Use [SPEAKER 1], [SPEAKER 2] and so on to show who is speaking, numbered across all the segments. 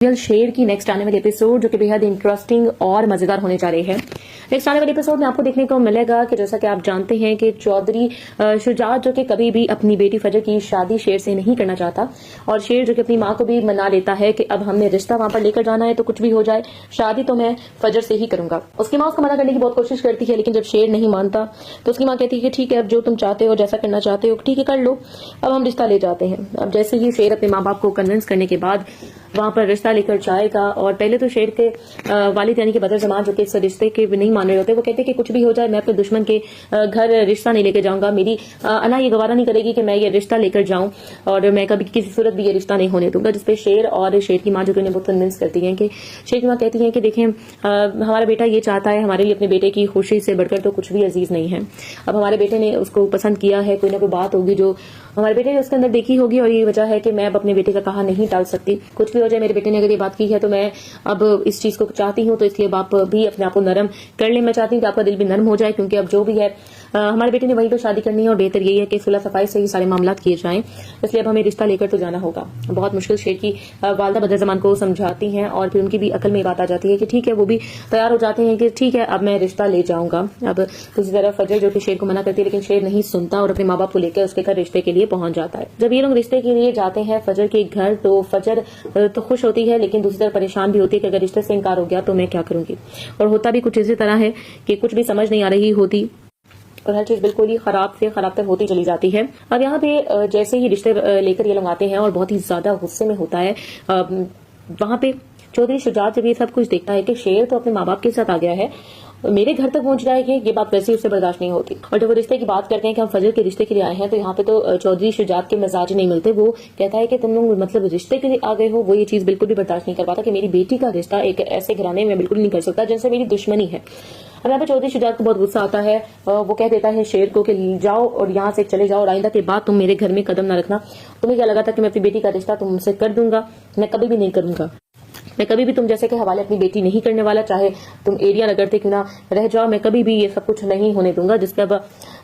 [SPEAKER 1] शेर की नेक्स्ट आने वाली एपिसोड जो कि बेहद इंटरेस्टिंग और मजेदार होने जा रही है। नेक्स्ट आने वाले एपिसोड में आपको देखने को मिलेगा कि जैसा कि आप जानते हैं कि चौधरी शुजात जो कि कभी भी अपनी बेटी फजर की शादी शेर से नहीं करना चाहता और शेर जो कि अपनी माँ को भी मना लेता है कि अब हमने रिश्ता वहां पर लेकर जाना है तो कुछ भी हो जाए शादी तो मैं फजर से ही करूंगा। उसकी माँ उसको मना करने की बहुत कोशिश करती है, लेकिन जब शेर नहीं मानता तो उसकी माँ कहती है कि ठीक है, अब जो तुम चाहते हो जैसा करना चाहते हो ठीक है कर लो, अब हम रिश्ता ले जाते हैं। अब जैसे ही शेर अपने माँ बाप को कन्विंस करने के बाद वहां पर रिश्ता लेकर जाएगा और पहले तो शेर के वालिद यानी कि बदर जमान जो कि इस रिश्ते के नहीं मान रहे होते, वो कहते कि कुछ भी हो जाए मैं अपने दुश्मन के घर रिश्ता नहीं लेकर जाऊंगा, मेरी अना ये गवारा नहीं करेगी कि मैं ये रिश्ता लेकर जाऊं और मैं कभी किसी सूरत भी ये रिश्ता नहीं होने दूंगा। जिसपे शेर और शेर की माँ जो कि उन्हें बहुत कन्विंस करती है कि शेर की माँ कहती है कि देखें हमारा बेटा ये चाहता है, हमारे लिए अपने बेटे की खुशी से बढ़कर तो कुछ भी अजीज नहीं है। अब हमारे बेटे ने उसको पसंद किया है, कोई ना कोई बात होगी जो हमारे बेटे ने उसके अंदर देखी होगी और ये वजह है कि मैं अब अपने बेटे का कहा नहीं टाल सकती। कुछ भी हो जाए मेरे बेटे ने अगर ये बात की है तो मैं अब इस चीज को चाहती हूँ, तो इसलिए बाप भी अपने आप को नरम कर ले। मैं चाहती हूँ कि आपका दिल भी नरम हो जाए, क्योंकि अब जो भी है हमारे बेटे ने वही तो शादी करनी है और बेहतर यही है कि सुलह सफाई से ही सारे मामला किए जाएं, इसलिए अब हमें रिश्ता लेकर तो जाना होगा। बहुत मुश्किल शेर की वालदा बदर जमान को समझाती हैं और फिर उनकी भी अकल में बात आ जाती है कि ठीक है, वो भी तैयार हो जाते हैं कि ठीक है अब मैं रिश्ता ले जाऊंगा। अब दूसरी तरफ फजर जो कि शेर को मना करती है, लेकिन शेर नहीं सुनता और अपने माँ बाप को लेकर उसके घर रिश्ते के लिए पहुंच जाता है। जब ये लोग रिश्ते के लिए जाते हैं फजर के घर तो फजर तो खुश होती है, लेकिन दूसरी तरफ परेशान भी होती है कि अगर रिश्ते से इनकार हो गया तो मैं क्या करूंगी। और होता भी कुछ इसी तरह है कि कुछ भी समझ नहीं आ रही होती और हर चीज बिल्कुल ही खराब से खराब तक होती चली जाती है। अब यहाँ पे जैसे ही रिश्ते लेकर ये लोग आते हैं और बहुत ही ज्यादा गुस्से में होता है, वहां पे चौधरी शुजात जब ये सब कुछ देखता है कि शेर तो अपने माँ बाप के साथ आ गया है, मेरे घर तक पहुंच जाएगी, ये बात वैसे ही उससे बर्दाश्त नहीं होती। और जब वो रिश्ते की बात करते हैं कि हम फजर के रिश्ते के लिए आए हैं, तो यहाँ पे तो चौधरी शुजात के मिजाज नहीं मिलते। वो कहता है कि तुम लोग मतलब रिश्ते के लिए आ गए हो, वो ये चीज बिल्कुल भी बर्दाश्त नहीं कर पाता कि मेरी बेटी का रिश्ता एक ऐसे घराने में बिल्कुल नहीं कर सकता जिनसे मेरी दुश्मनी है। अब यहाँ पे चौधरी शुजात को बहुत गुस्सा आता है, वो कह देता है शेर को कि जाओ और यहाँ से चले जाओ और आइंदा के बाद तुम मेरे घर में कदम न रखना। तुम्हें क्या लगा था कि मैं अपनी बेटी का रिश्ता तुमसे कर दूंगा? मैं कभी भी नहीं करूंगा। मैं कभी भी तुम जैसे के हवाले अपनी बेटी नहीं करने वाला, चाहे तुम एरिया रगड़ते क्यों ना रह जाओ, मैं कभी भी ये सब कुछ नहीं होने दूंगा। जिसपे अब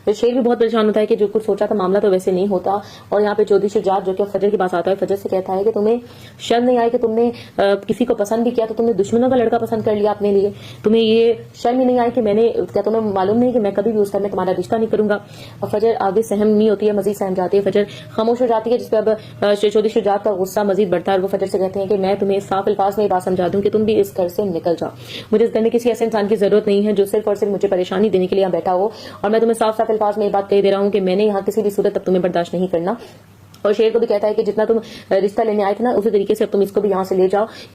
[SPEAKER 1] शेर भी बहुत परेशान होता है कि जो कुछ सोचा था मामला तो वैसे नहीं होता। और यहाँ पे चौधरी शुजात जो कि फजर के पास आता है, फजर से कहता है कि तुम्हें शर्म नहीं आई कि तुमने किसी को पसंद भी किया तो तुमने दुश्मनों का लड़का पसंद कर लिया अपने लिए? तुम्हें ये शर्म ही नहीं आई कि मैंने क्या तुम्हें मालूम नहीं कि मैं कभी भी उस घर में तुम्हारा रिश्ता नहीं करूंगा? और फजर आगे सहम नहीं होती है, मजीद सहम जाती है, फजर खामोश हो जाती है। जिसपे अब चौधरी शुजात का गुस्सा मजीद बढ़ता है और वो फजर से कहते हैं कि मैं तुम्हें साफ अल्फाज में बात समझा दूं कि तुम भी इस घर से निकल जाओ। मुझे इस घर में किसी ऐसे इंसान की जरूरत नहीं है जो सिर्फ और सिर्फ मुझे परेशानी देने के लिए यहाँ बैठा हो, और मैं तुम्हें साफ साफ अल्फाज में ये बात कह दे रहा हूँ कि मैंने यहाँ किसी भी सूरत तक तुम्हें बर्दाश्त नहीं करना। और शेर को भी कहता है कि जितना तुम रिश्ता लेने आए थे ना उसी तरीके से अब तुम इसको भी यहाँ से ले जाओ।